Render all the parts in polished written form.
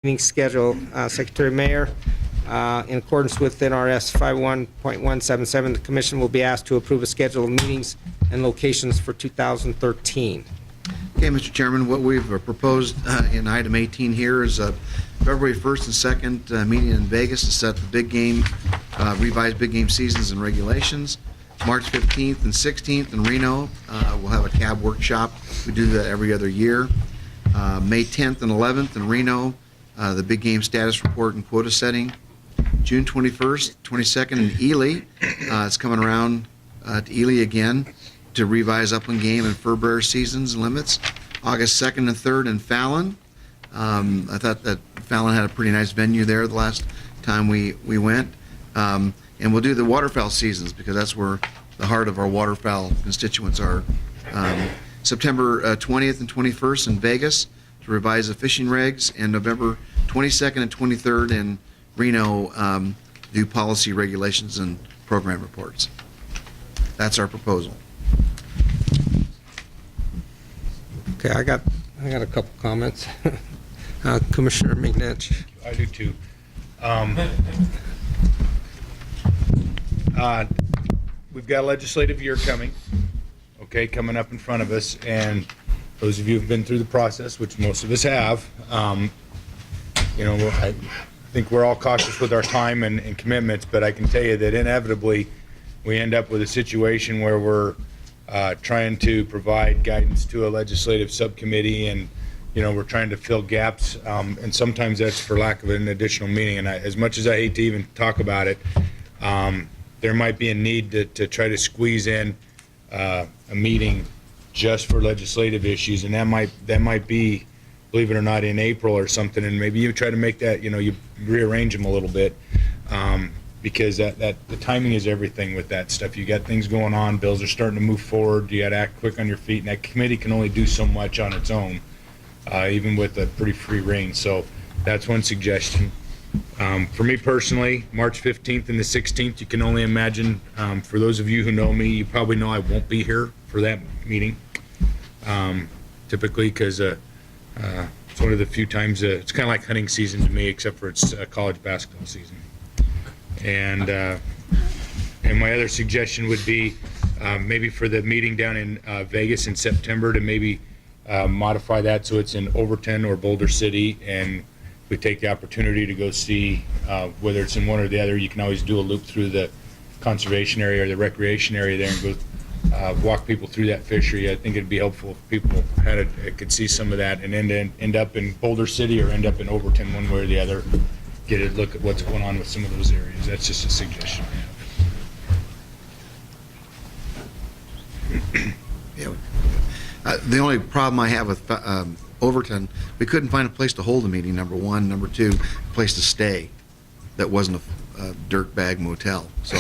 meeting schedule, Secretary Mayor. In accordance with NRS 51.177, the Commission will be asked to approve a schedule of meetings and locations for 2013. Okay, Mr. Chairman, what we've proposed in item 18 here is February 1st and 2nd meeting in Vegas to set the big game, revised big game seasons and regulations. March 15th and 16th in Reno, we'll have a cab workshop. We do that every other year. May 10th and 11th in Reno, the big game status report and quota setting. June 21st, 22nd in Ely. It's coming around to Ely again to revise upland game and fur bearer seasons and limits. August 2nd and 3rd in Fallon. I thought that Fallon had a pretty nice venue there the last time we went. And we'll do the waterfowl seasons because that's where the heart of our waterfowl constituents are. September 20th and 21st in Vegas to revise the fishing regs, and November 22nd and 23rd in Reno do policy regulations and program reports. That's our proposal. Okay, I got a couple comments. Commissioner McNitch. I do too. We've got a legislative year coming, coming up in front of us, and those of you who've been through the process, which most of us have, I think we're all cautious with our time and commitments, but I can tell you that inevitably we end up with a situation where we're trying to provide guidance to a legislative subcommittee, and we're trying to fill gaps, and sometimes that's for lack of an additional meeting. And as much as I hate to even talk about it, there might be a need to try to squeeze in a meeting just for legislative issues, and that might be, believe it or not, in April or something. And maybe you try to make that, you rearrange them a little bit, because that the timing is everything with that stuff. You got things going on, bills are starting to move forward. You got to act quick on your feet, and that committee can only do so much on its own, even with a pretty free reign. So that's one suggestion. For me personally, March 15th and the 16th, you can only imagine. For those of you who know me, you probably know I won't be here for that meeting, typically, because it's one of the few times, it's kind of like hunting season to me, except for it's college basketball season. And my other suggestion would be maybe for the meeting down in Vegas in September to maybe modify that so it's in Overton or Boulder City, and we take the opportunity to go see whether it's in one or the other. You can always do a loop through the conservation area or the recreation area there and go walk people through that fishery. I think it'd be helpful if people could see some of that and end up in Boulder City or end up in Overton, one way or the other. Get a look at what's going on with some of those areas. That's just a suggestion I have. Yeah. The only problem I have with Overton, we couldn't find a place to hold a meeting, number one. Number two, a place to stay that wasn't a dirt bag motel. So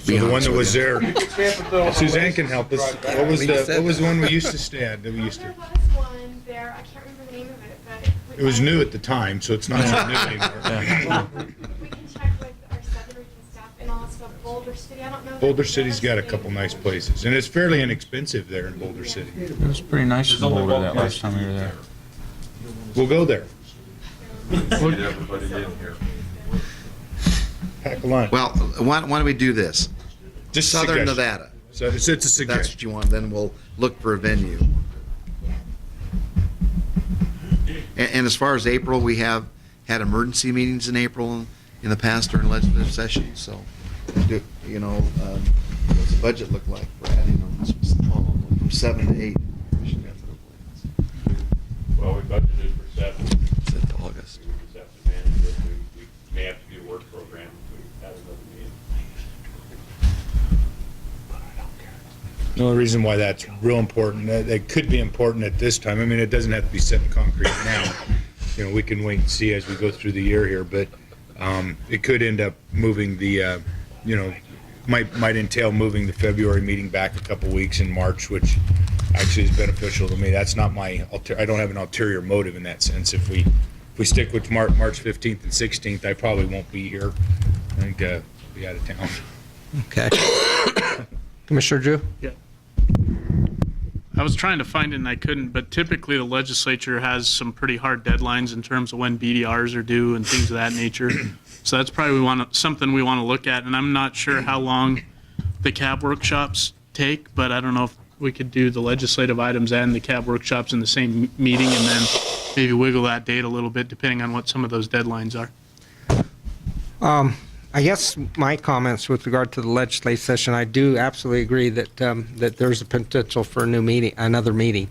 the one that was there, Suzanne can help us. What was the one we used to stay at? That we used to. There was one there. I can't remember the name of it, but It was new at the time, so it's not so new anymore. we can check with our Southern Region staff and also Boulder City. I don't know. Boulder City's got a couple nice places, and it's fairly inexpensive there in Boulder City. It was pretty nice in Boulder that last time we were there. We'll go there. Get everybody in here. Pack a lunch. Well, why don't we do this? Just Southern suggestion. Nevada. So it's a If that's suggestion. what you want, then we'll look for a venue. And as far as April, we have had emergency meetings in April in the past during legislative sessions. So, what's the budget look like for adding them from 7 to 8? Well, we budgeted for 7. Set to August. We just have to manage it. We may have to do a work program if we have another meeting. The only reason why that's real important, that could be important at this time. I mean, it doesn't have to be set in concrete now. We can wait and see as we go through the year here, but it could end up moving the, might entail moving the February meeting back a couple weeks in March, which actually is beneficial to me. That's not I don't have an ulterior motive in that sense. If we stick with March 15th and 16th, I probably won't be here. I think I'll be out of town. Okay. Commissioner Drew? Yeah. I was trying to find it and I couldn't, but typically the legislature has some pretty hard deadlines in terms of when BDRs are due and things of that nature. So that's probably something we want to look at, and I'm not sure how long the cab workshops take, but I don't know if we could do the legislative items and the cab workshops in the same meeting and then maybe wiggle that date a little bit depending on what some of those deadlines are. I guess my comments with regard to the legislative session, I do absolutely agree that that there's a potential for another meeting.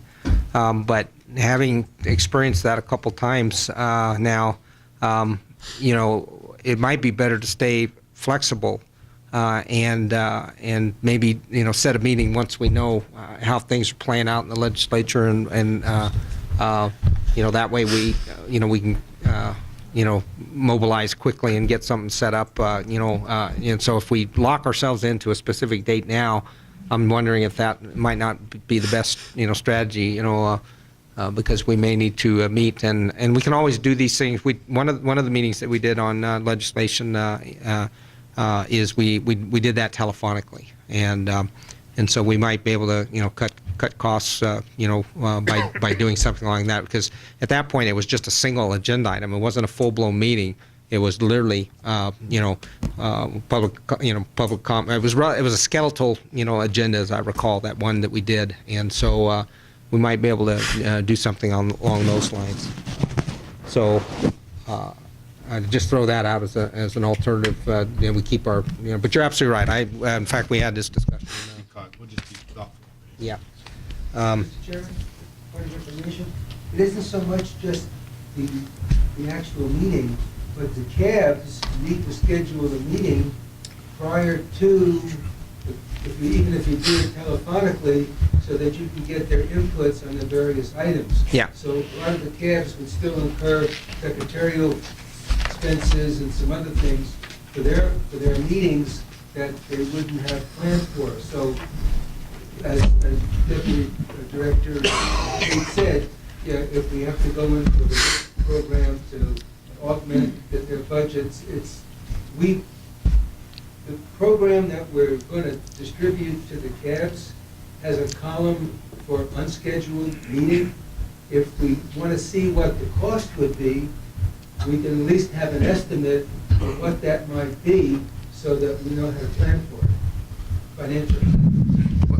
But having experienced that a couple times now, it might be better to stay flexible and maybe set a meeting once we know how things are playing out in the legislature and that way we can mobilize quickly and get something set up, and so if we lock ourselves into a specific date now, I'm wondering if that might not be the best, strategy, because we may need to meet, and we can always do these things. One of the meetings that we did on legislation is we did that telephonically, and so we might be able to, cut costs, by doing something like that, because at that point it was just a single agenda item. It wasn't a full-blown meeting. It was literally, public comment. It was a skeletal, agenda, as I recall, that one that we did, and so we might be able to do something along those lines. So I'd just throw that out as an alternative. We keep our, but you're absolutely right. In fact, we had this discussion. We'll just be thoughtful. Yeah. Mr. Chairman, point of information, it isn't so much just the actual meeting, but the cabs need to schedule the meeting prior to, even if you do it telephonically, so that you can get their inputs on the various items. Yeah. So a lot of the cabs would still incur secretarial expenses and some other things for their meetings that they wouldn't have planned for. So as Deputy Director Tate said, if we have to go into the program to augment their budgets, the program that we're going to distribute to the cabs has a column for unscheduled meeting. If we want to see what the cost would be, we can at least have an estimate of what that might be so that we know how to plan for it financially.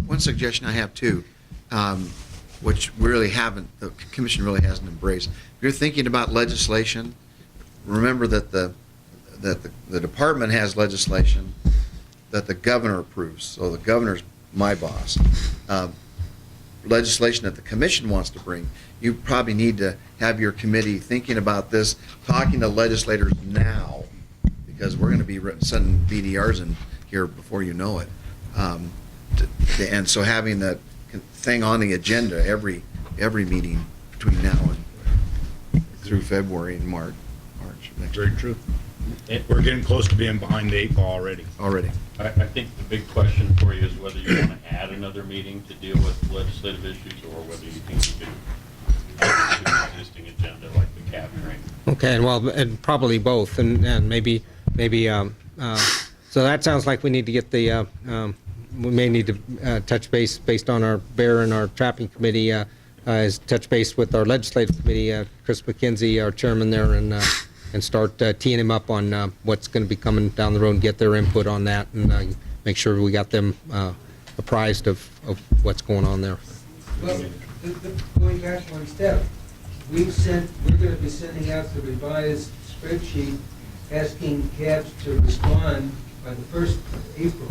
One suggestion I have too, which we really haven't, the commission really hasn't embraced. If you're thinking about legislation, remember that the department has legislation that the governor approves. So the governor's my boss. Legislation that the commission wants to bring, you probably need to have your committee thinking about this, talking to legislators now, because we're going to be sending BDRs in here before you know it. And so having that thing on the agenda every meeting between now and through February and March next year. Very true. We're getting close to being behind the 8 ball already. I think the big question for you is whether you want to add another meeting to deal with legislative issues, or whether you think you can add to the existing agenda like the cab train. Okay, and probably both, and maybe. So that sounds like we need to get the. We may need to touch base based on our bear and our trapping committee. Is touch base with our legislative committee, Chris McKenzie, our chairman there, and start teeing him up on what's going to be coming down the road and get their input on that, and make sure we got them apprised of what's going on there. Well, going back one step, we're going to be sending out the revised spreadsheet asking cabs to respond by the 1st of April.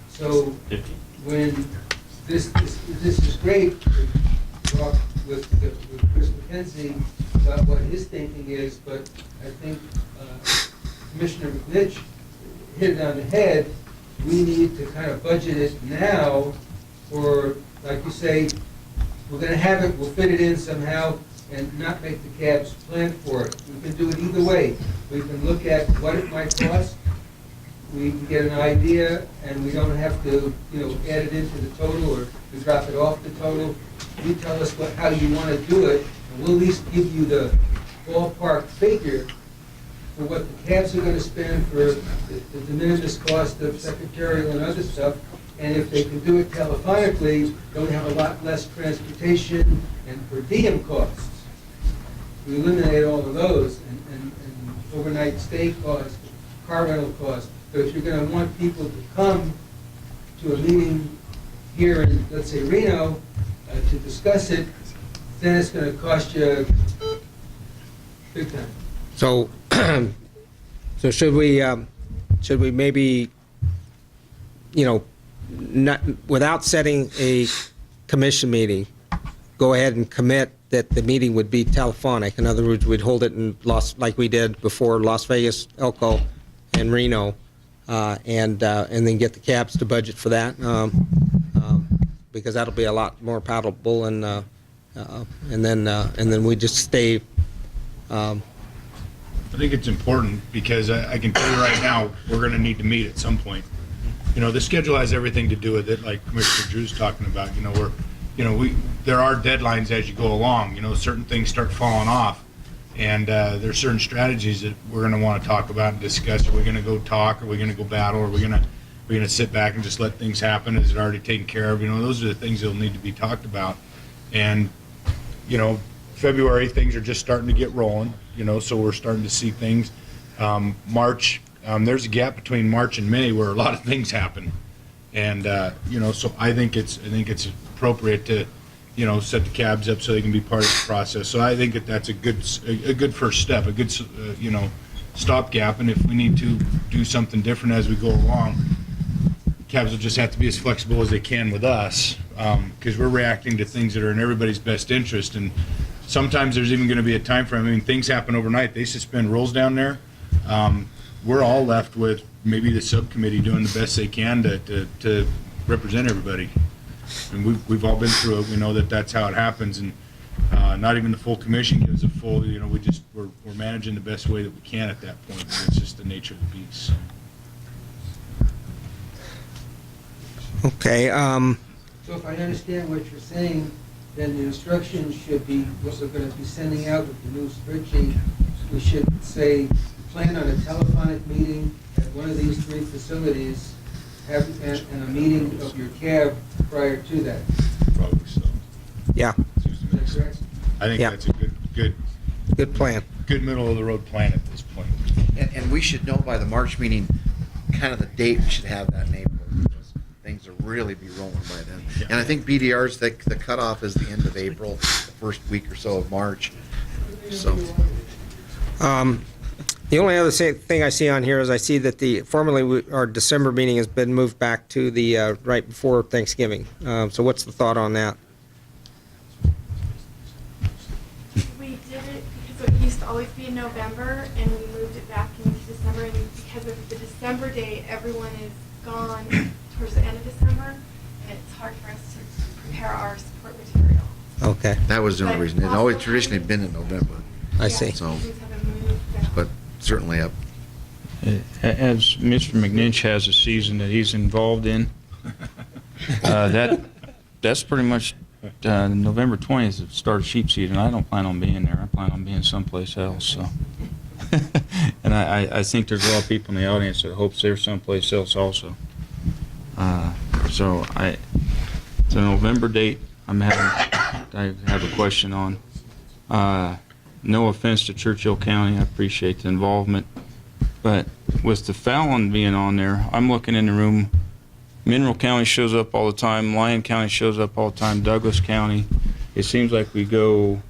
So when this is great to talk with Chris McKenzie about what his thinking is, but I think Commissioner McNitch hit it on the head. We need to kind of budget it now, or like you say, we're going to have it, we'll fit it in somehow, and not make the cabs plan for it. We can do it either way. We can look at what it might cost. We can get an idea, and we don't have to, add it into the total or to drop it off the total. You tell us how you want to do it, and we'll at least give you the ballpark figure for what the cabs are going to spend for the de minimis cost of secretarial and other stuff, And if they can do it telephonically, they'll have a lot less transportation and per diem costs. We eliminate all of those and overnight stay costs, car rental costs. But if you're going to want people to come to a meeting here in, let's say, Reno, to discuss it, then it's going to cost you big time. So, so should we maybe, not, without setting a commission meeting, go ahead and commit that the meeting would be telephonic? In other words, we'd hold it in like we did before, Las Vegas, Elko, and Reno, and then get the cabs to budget for that, because that'll be a lot more palatable, and then we just stay. I think it's important because I can tell you right now, we're going to need to meet at some point. The schedule has everything to do with it, like Commissioner Drew's talking about. There are deadlines as you go along. Certain things start falling off, and there's certain strategies that we're going to want to talk about and discuss. Are we going to go talk? Are we going to go battle? Are we going to sit back and just let things happen? Is it already taken care of? Those are the things that will need to be talked about. And February, things are just starting to get rolling. So we're starting to see things. March, there's a gap between March and May where a lot of things happen, and so I think it's appropriate to set the cabs up so they can be part of the process. So I think that's a good first step, a good stopgap. And if we need to do something different as we go along, cabs will just have to be as flexible as they can with us, because we're reacting to things that are in everybody's best interest. And sometimes there's even going to be a time frame. Things happen overnight. They suspend rules down there. We're all left with maybe the subcommittee doing the best they can to represent everybody. And we've all been through it. We know that that's how it happens. And not even the full commission gives a full. We're managing the best way that we can at that point. And it's just the nature of the beast. So. Okay. So if I understand what you're saying, then the instructions should be, what we're going to be sending out with the new spreadsheet, we should say, plan on a telephonic meeting at one of these three facilities, and a meeting of your cab prior to that. Probably so. Yeah. Is that correct? I think Yeah. that's a Good plan. good middle of the road plan at this point. And we should know by the March meeting, kind of the date we should have that in April. Because things will really be rolling by then. Yeah. And I think BDR's, the cutoff is the end of April, the first week or so of March. So, The only other thing I see on here is I see that formerly our December meeting has been moved back to the right before Thanksgiving. So what's the thought on that? We did it because it used to always be in November, and we moved it back into December. And because of the December date, everyone is gone towards the end of December, and it's hard for us to prepare our support material. Okay, that was the only But reason. It's always also- traditionally been in November, I see. So- Things have been moved back. but certainly up. As Mr. McNinch has a season that he's involved in, that's pretty much November 20th is the start of sheep season. I don't plan on being there. I plan on being someplace else. So, and I think there's a lot of people in the audience that hopes they're someplace else also. So the November date I have a question on. No offense to Churchill County, I appreciate the involvement, but with the Fallon being on there, I'm looking in the room. Mineral County shows up all the time. Lyon County shows up all the time. Douglas County. It seems like we go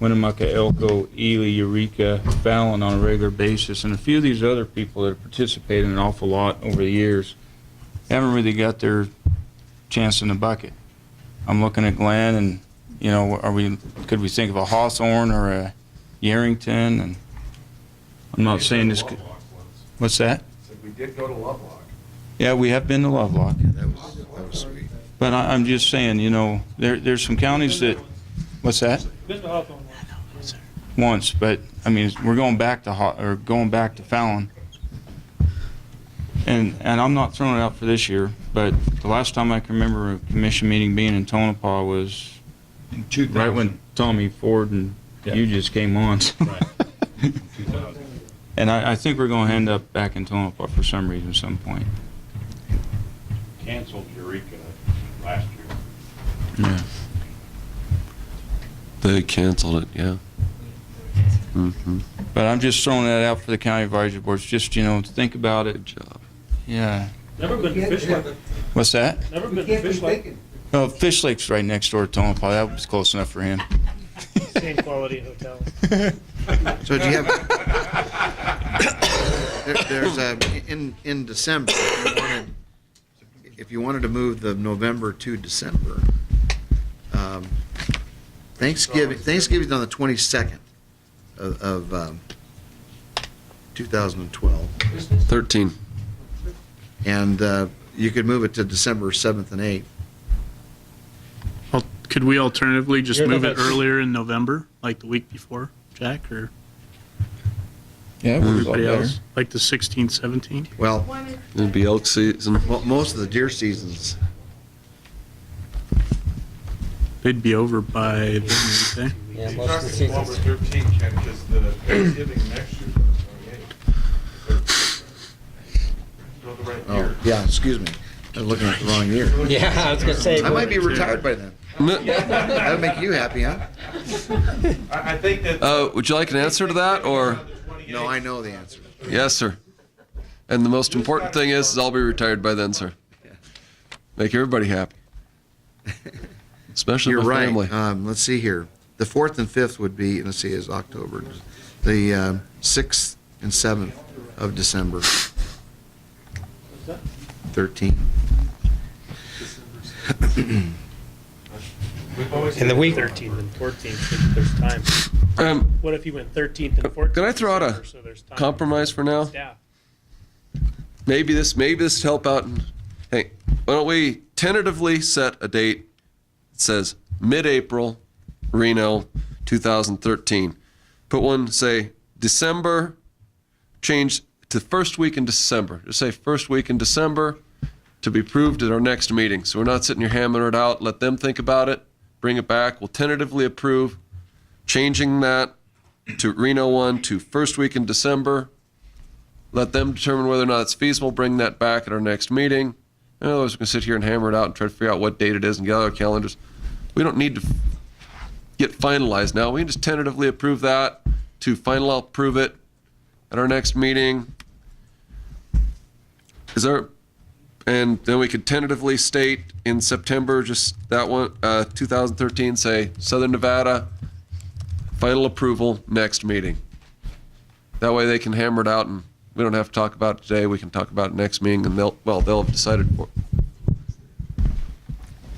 Winnemucca, Elko, Ely, Eureka, Fallon on a regular basis, and a few of these other people that have participated an awful lot over the years haven't really got their chance in the bucket. I'm looking at Glenn, and could we think of a Hawthorne or a Yarrington? And I'm not saying this. What's that? We did go to Lovelock. Yeah, we have been to Lovelock. Yeah, that was sweet. But I'm just saying, there's some counties that. What's that? Once, but I mean, we're going back to Fallon. And I'm not throwing it out for this year, but the last time I can remember a commission meeting being in Tonopah was In 2000. right when Tommy Ford and Yeah. you just came on. Right. 2000. And I think we're going to end up back in Tonopah for some reason, some point. Canceled your Eureka last year. Yeah. They canceled it, yeah. Mm-hmm. But I'm just throwing that out for the county advisory boards, just, think about it. Good job. Yeah. Never been to Can't Fish have Lake. it. What's that? Never We been to can't be Fish Lake. thinking. Oh, Fish Lake's right next door to Tonopah. That was close enough for him. Same quality hotel. So do you have, there's in December, if you wanted to move the November to December, Thanksgiving's on the 22nd of 2012. 13. And you could move it to December 7th and 8th. Well, could we alternatively just You're the move it best. earlier in November, like the week before, Jack, or Yeah, everybody else? Like the 16th, 17th? Well, One is. It'd be elk season. most of the deer seasons, They'd be over by then, wouldn't they? Yeah, You're most of the talking seasons. 12 or 13, Ken, because the Thanksgiving next year's on the 28th. Go the right oh, year. yeah, excuse me. I was looking at the wrong year. Yeah, I was gonna say. I might be retired by then. That'd make you happy, huh? I think that. Would you like an answer to that, or? No, I know the answer. Yes, sir. And the most important thing is I'll be retired by then, sir. Make everybody happy. Especially You're my right. family. Let's see here. The 4th and 5th would be, let's see, is October. The 6th and 7th of December. 13. We've always And the had week 13th and 14th, there's time. What if you went 13th and 14th? Can I throw out a December, so there's time compromise for now? staff? Maybe this help out. And, hey, why don't we tentatively set a date that says mid-April, Reno, 2013. Put one, say, December, change to first week in December. Just say first week in December to be approved at our next meeting. So we're not sitting here hammering it out. Let them think about it. Bring it back. We'll tentatively approve changing that to Reno 1 to first week in December. Let them determine whether or not it's feasible. Bring that back at our next meeting. Otherwise, we can sit here and hammer it out and try to figure out what date it is and get out our calendars. We don't need to get finalized now. We can just tentatively approve that to final approve it at our next meeting. And then we could tentatively state in September, just that one, 2013, say Southern Nevada, final approval next meeting. That way they can hammer it out and we don't have to talk about it today. We can talk about it next meeting and they'll have decided for it.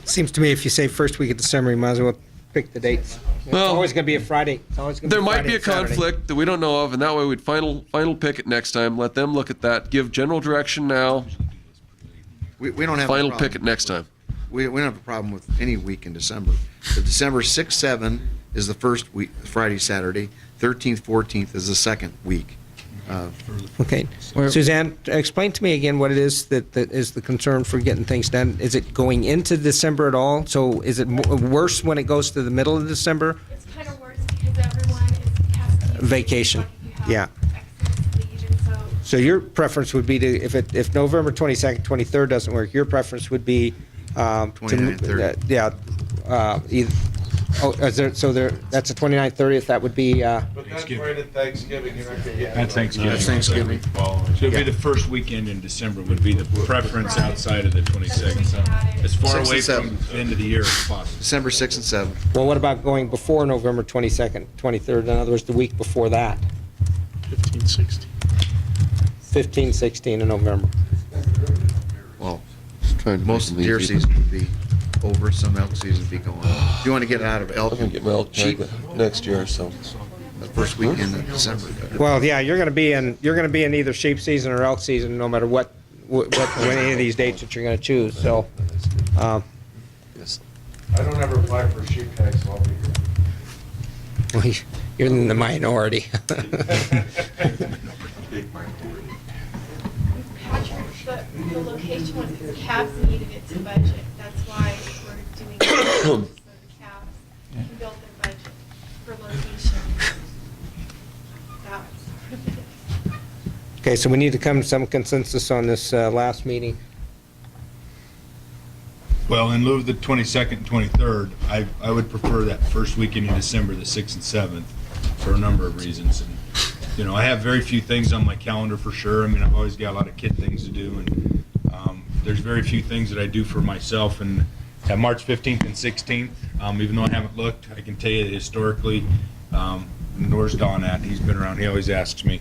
Seems to me if you say first week of December, you might as well pick the dates. It's Well, always going to be a Friday. It's always going to There be might Friday be a and Saturday. conflict that we don't know of, and that way we'd final pick it next time. Let them look at that. Give general direction now. We don't have a Final problem. pick it next time. We don't have a problem with any week in December. The December 6th, 7th is the first week, Friday, Saturday. 13th, 14th is the second week. Okay. Suzanne, explain to me again what it is that is the concern for getting things done. Is it going into December at all? So is it worse when it goes to the middle of December? It's kind of worse because everyone has to use Vacation. like if you have Yeah. excess leave, and so So your preference would be to, if November 22nd, 23rd doesn't work, your preference would be, 29th, 30th. Yeah, that's the 29th, 30th, that would be, But that's right at Thanksgiving, you're not gonna get. That's Thanksgiving. That's Thanksgiving. So it'd be the first weekend in December would be the preference outside of the 26th. So as far 6th and away from 7th. the end of the year as possible. December 6th and 7th. well, what about going before November 22nd, 23rd? In other words, the week before that, 15, 16. 15, 16 in November. Well, Just trying to most of make the it deer easy. season would be over, some elk season would be going on. If you want to get out of elk I'm gonna get my elk sheep, tag next year, so. the first weekend in December. Well, yeah, you're going to be in either sheep season or elk season, no matter what any of these dates that you're going to choose, so. Yes. I don't ever apply for a sheep tag, so I'll be here. Well, you're in the minority. Patrick, the location was because Cavs needed it to budget. That's why we're doing it, so the Cavs can build their budget for location. That's sort of it. Okay, so we need to come to some consensus on this last meeting. Well, in lieu of the 22nd and 23rd, I would prefer that first weekend in December, the 6th and 7th, for a number of reasons. And, you know, I have very few things on my calendar for sure. I mean, I've always got a lot of kid things to do, and there's very few things that I do for myself. And at March 15th and 16th, even though I haven't looked, I can tell you that historically, where's Don at? He's been around. He always asks me.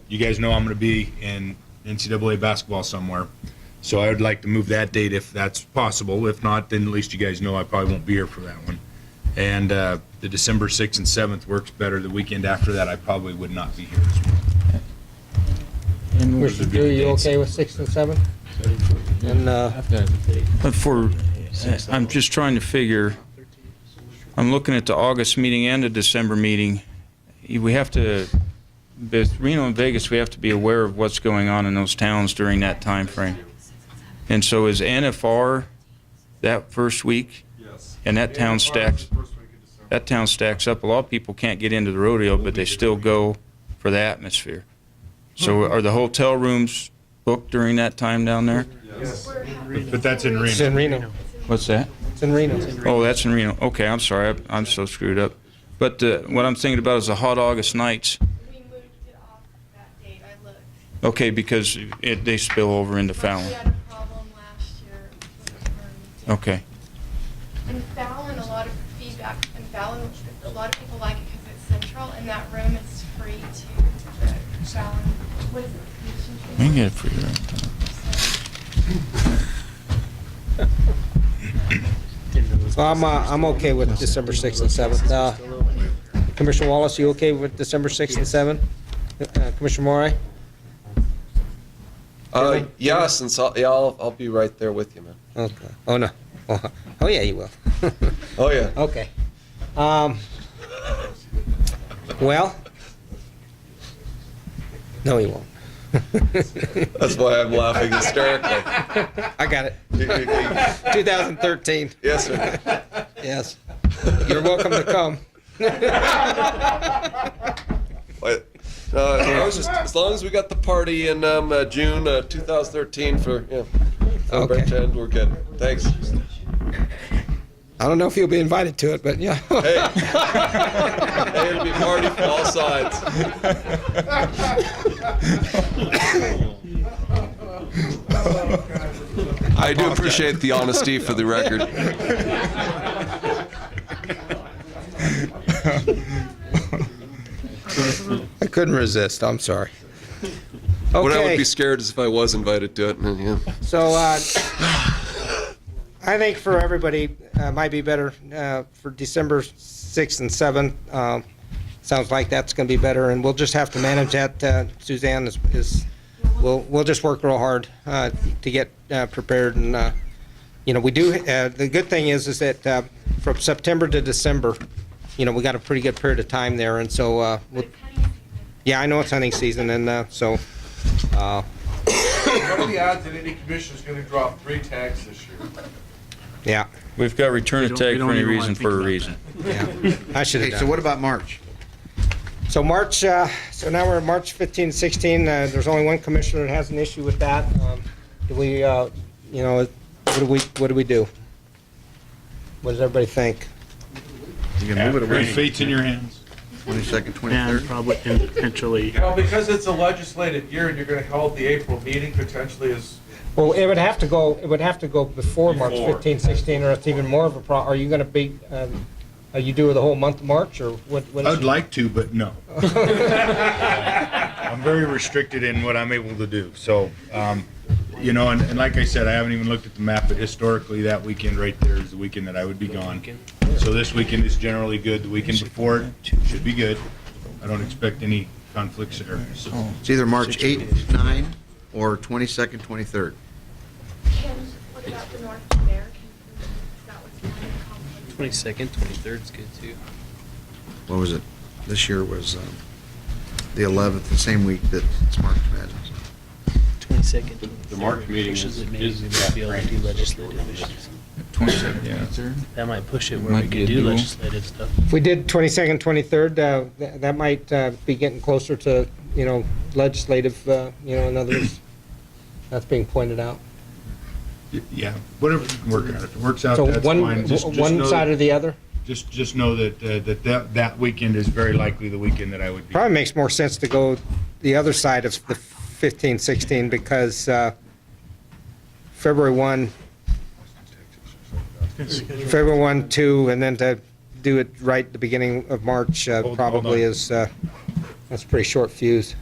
You guys know I'm going to be in NCAA basketball somewhere. So I would like to move that date if that's possible. If not, then at least you guys know I probably won't be here for that one. And the December 6th and 7th works better. The weekend after that, I probably would not be here as well. And Mr. Drew, you okay with 6th and 7th? And, But I'm just trying to figure, I'm looking at the August meeting and the December meeting. We have to, with Reno and Vegas, we have to be aware of what's going on in those towns during that time frame. And so is NFR that first week? Yes. And that town stacks, that town stacks up. A lot of people can't get into the rodeo, but they still go for the atmosphere. So are the hotel rooms booked during that time down there? Yes. But that's in it's in Reno. Reno. What's that? It's in Reno. Oh, that's in Reno. Okay, I'm sorry. I'm so screwed up. But what I'm thinking about is the hot August nights. We moved it off that date, I looked. Okay, because they spill over into We Fallon. had a problem last year with the room. Okay. And Fallon, a lot of feedback, and Fallon, a lot of people like it because it's central, and that room is free to the Fallon. What is it? We can get it for you. Well, I'm okay with December 6th and 7th. Commissioner Wallace, you okay with December 6th and 7th? Commissioner Moray? Yeah, since I'll be right there with you, man. Okay. Oh, no. Oh, yeah, you will. Oh, yeah. Okay. Well, no, he won't. That's why I'm laughing hysterically. I got it. 2013. Yes, sir. Yes. You're welcome to come. Wait, as long as we got the party in June 2013 for Okay. Brent, we're good. Thanks. I don't know if you'll be invited to it, but yeah. Hey, it'll be a party from all sides. I do appreciate the honesty for the record. I couldn't resist. I'm sorry. What I would Okay. be scared is if I was invited to it. Yeah. So I think for everybody, might be better for December 6th and 7th. Sounds like that's going to be better, and we'll just have to manage that. Suzanne we'll just work real hard to get prepared. And we do. The good thing is that from September to December, we got a pretty good period of time there, and so yeah, I know it's hunting season, and so. What are the odds that any commissioner is going to drop 3 tags this year? Yeah, We've got return We a don't- tag we for don't any even wanna reason think for a about reason. yeah. I should have Okay, done. so what about March? So March, so now we're at March 15, 16. There's only one commissioner that has an issue with that. Do we, what do we do? What does everybody think? You can move it away. Fate's in your hands. 22nd, And 23rd? probably, and potentially, Well, because it's a legislative year and you're going to hold the April meeting potentially is, Well, it would have to go before March Before. 15, 16, or it's even more of a are you going to be, are you doing the whole month of March, or what? I'd like to, but no. I'm very restricted in what I'm able to do. So, and like I said, I haven't even looked at the map, but historically, that weekend right there is the weekend that I would be gone. So this weekend is generally good. The weekend before it should be good. I don't expect any conflicts there. So. It's either March 8th, 9, or 22nd, 23rd. What about the North American? That was kind of conflict. 22nd, 23rd is good too. What was it? This year was the 11th, the same week that it's March Madness. 22nd. The March meeting Pushes is- it, maybe is we might be able to do legislative issues. 22nd, yeah. That might push it where Might we be a could do duel. legislative stuff. If we did 22nd, 23rd, that might be getting closer to, legislative, in other words, that's being pointed out. Yeah, whatever you can work out. If it works out, So that's fine. Just one know side or the other? Just know that weekend is very likely the weekend that I would be. Probably makes more sense to go the other side of the 15, 16, because February 1, 2, and then to do it right at the beginning of March Hold probably on. is, that's a pretty short fuse.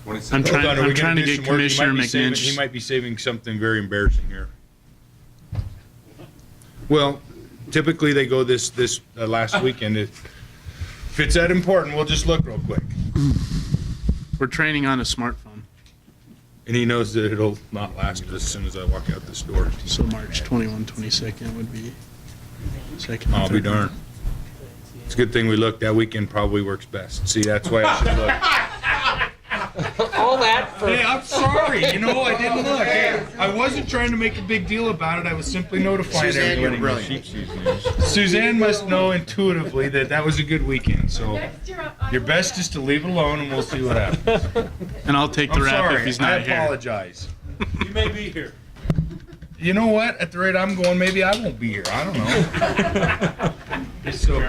I'm Hold on, trying, are we I'm gonna trying to do get some work? He Commissioner might be saving- He McNinch. might be saving something very embarrassing here. Well, typically they go this last weekend. If it's that important, we'll just look real quick. We're training on a smartphone, And he knows that it'll not last as soon as I walk out this door. so March 21, 22nd would be second. I'll and be third. darned. It's a good thing we looked. That weekend probably works best. See, that's why I should look. All that for... Hey, I'm sorry. You know, I didn't look. Hey, I wasn't trying to make a big deal about it. I was simply notifying Suzanne, you're everybody. brilliant. Suzanne must know intuitively that that was a good weekend. So Next year, I your will best have- is to leave it alone, and we'll see what happens. And I'll take the I'm rap if sorry. he's I not here. apologize. You may be here. You know what? At the rate I'm going, maybe I won't be here. I don't know. So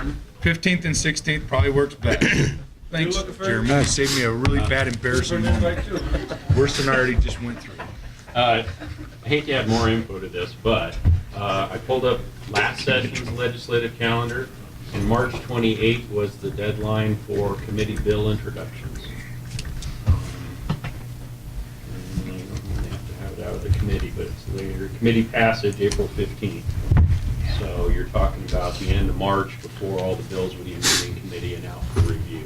15th and 16th probably works best. Thanks, Jeremy. You saved me a really bad, embarrassing moment. Worse than I already just went through. I hate to add more info to this, but I pulled up last session's legislative calendar, and March 28th was the deadline for committee bill introductions. And I don't really have to have it out of the committee, but it's later. Committee passage, April 15th. So you're talking about the end of March before all the bills would even be in committee and out for review.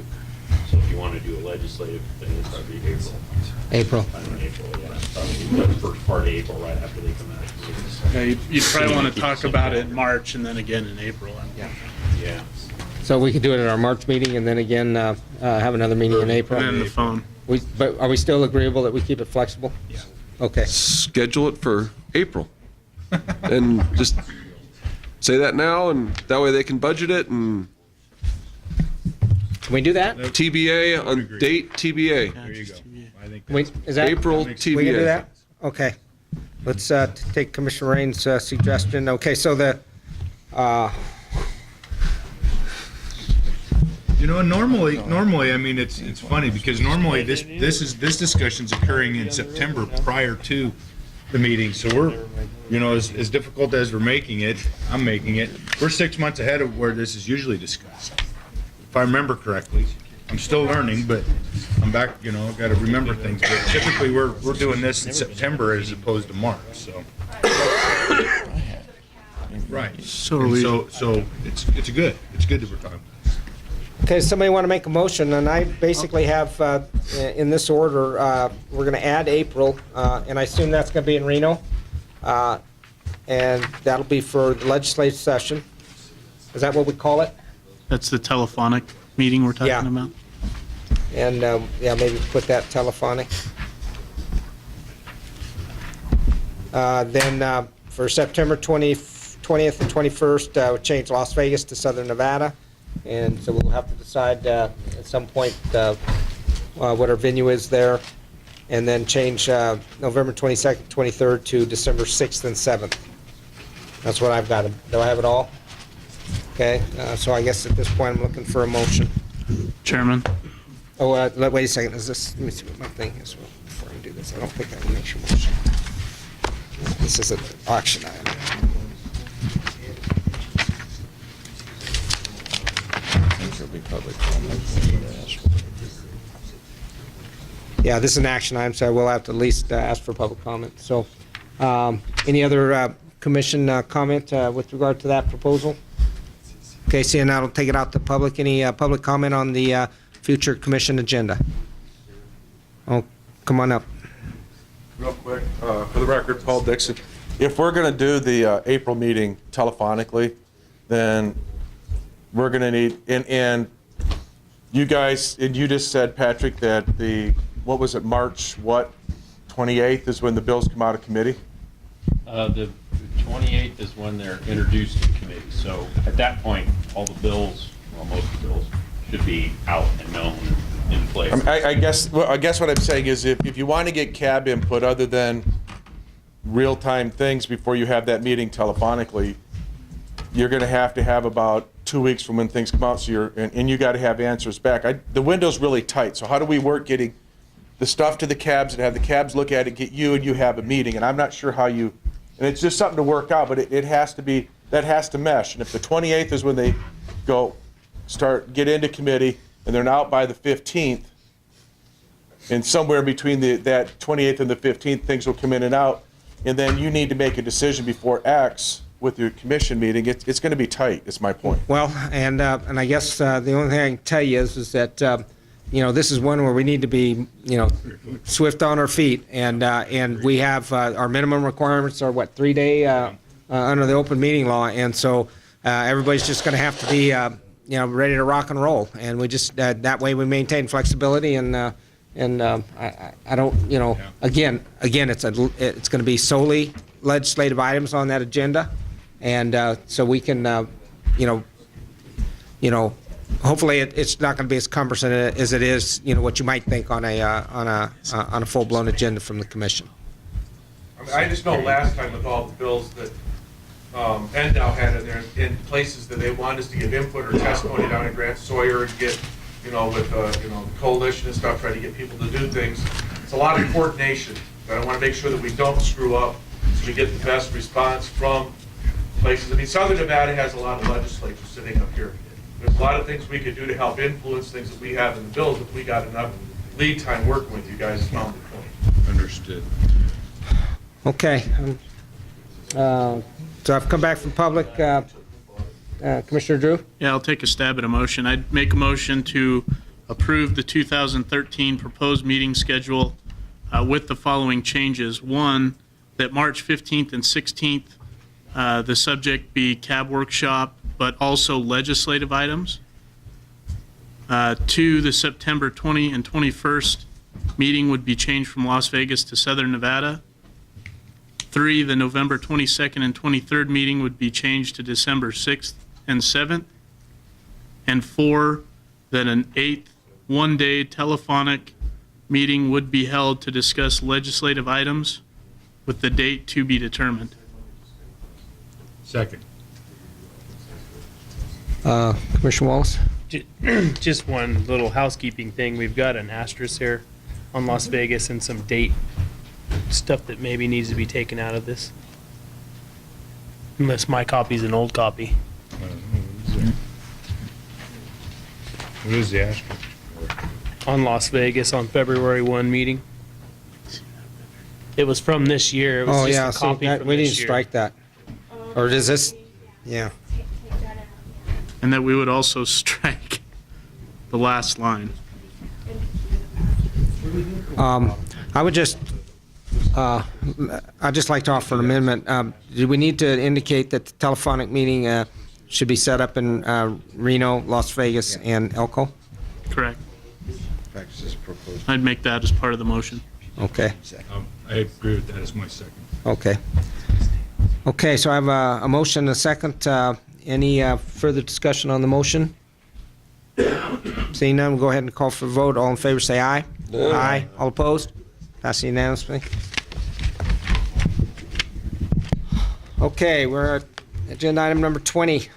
So if you want to do a legislative thing, it's probably April. April. Sometime in April, yeah. Probably the first part of April, right after they come out of committee. Yeah, you'd probably want to talk about it in March and then again in April. Yeah. So we could do it at our March meeting and then again have another meeting in April? And then the phone. But are we still agreeable that we keep it flexible? Yeah. Okay. Schedule it for April. And just say that now, and that way they can budget it, and Can we do that? TBA on agree. date TBA. There you go. I think We- that's Is that? April We can do TBA. that? Okay. Let's take Commissioner Rain's suggestion. Okay, so the, You know, normally, I mean, it's funny because normally this discussion's occurring in September prior to the meeting. So we're, you know, as difficult as we're making it, I'm making it. We're 6 months ahead of where this is usually discussed, if I remember correctly. I'm still learning, but I'm back. You know, I've got to remember things. But typically, we're doing this in September as opposed to March. So. Right. So are And we- so it's good. It's good that we're talking. okay, somebody want to make a motion? And I basically have, in this order, we're going to add April, and I assume that's going to be in Reno. And that'll be for the legislative session. Is that what we call it? That's the telephonic meeting we're Yeah. talking about? And, yeah, maybe put that telephonic. Then for September 20th and 21st, we'll change Las Vegas to Southern Nevada. And so we'll have to decide at some point what our venue is there. And then change November 22nd, 23rd to December 6th and 7th. That's what I've got. Do I have it all? Okay, so I guess at this point, I'm looking for a motion. Chairman? Oh, wait a second, is this, let me see what my thing is before I do this. I don't think I can make your motion. This is an auction item. Yeah, this is an action item, so I will have to at least ask for public comment. So, any other commission comment with regard to that proposal? Okay, seeing that, I'll take it out to public. Any public comment on the future commission agenda? Oh, come on up. Real quick, for the record, Paul Dixon. If we're going to do the April meeting telephonically, then we're going to need, and you guys, and you just said, Patrick, that what was it, March, 28th is when the bills come out of committee? The 28th is when they're introduced to committee. So at that point, all the bills, well, most of the bills, should be out and known in place. I guess what I'm saying is if you want to get cab input other than real-time things before you have that meeting telephonically, you're going to have about 2 weeks from when things come out, so and you got to have answers back. The window's really tight, so how do we work getting the stuff to the cabs and have the cabs look at it, get you, and you have a meeting? And I'm not sure how you, and it's just something to work out, but it has to be, that has to mesh. And if the 28th is when they get into committee, and they're out by the 15th, and somewhere between that 28th and the 15th, things will come in and out, and then you need to make a decision before X with your commission meeting. It's going to be tight, is my point. Well, and I guess the only thing I can tell you is that this is one where we need to be swift on our feet, and we have our minimum requirements are 3 day under the open meeting law, and so everybody's just going to have to be ready to rock and roll, and we just that way we maintain flexibility, and I don't again it's going to be solely legislative items on that agenda, and so we can hopefully it's not going to be as cumbersome as it is what you might think on a full-blown agenda from the commission. I mean, I just know last time with all the bills that NDOW had in there, in places that they wanted us to give input or testimony down in Grant Sawyer and get, with the coalition and stuff, try to get people to do things. It's a lot of coordination, but I want to make sure that we don't screw up so we get the best response from places. I mean, Southern Nevada has a lot of legislatures sitting up here. There's a lot of things we could do to help influence things that we have in the bills, but we got enough lead time working with you guys, found the point. Understood. Okay. So I've come back from public. Commissioner Drew? Yeah, I'll take a stab at a motion. I'd make a motion to approve the 2013 proposed meeting schedule with the following changes. One, that March 15th and 16th, the subject be cab workshop, but also legislative items. 2, the September 20 and 21st meeting would be changed from Las Vegas to Southern Nevada. 3, the November 22nd and 23rd meeting would be changed to December 6th and 7th. And 4, that an 8th one-day telephonic meeting would be held to discuss legislative items with the date to be determined. Second. Commissioner Wallace? Just one little housekeeping thing. We've got an asterisk here on Las Vegas and some date stuff that maybe needs to be taken out of this. Unless my copy's an old copy. What is the asterisk? On Las Vegas on February 1 meeting. It was from this year. It was Oh, just yeah, a copy see, from we need this to year. strike that. Or is this, yeah. And that we would also strike the last line. I would just, I'd just like to offer an amendment. Do we need to indicate that the telephonic meeting should be set up in Reno, Las Vegas, and Elko? Correct. In fact, it's just proposed. I'd make that as part of the motion. Okay, I agree with that as my second. okay. Okay, so I have a motion and a second. Any further discussion on the motion? Seeing none, we'll go ahead and call for a vote. All in favor, say aye. Aye. All opposed? Pass unanimously. Okay, we're at agenda item number 20.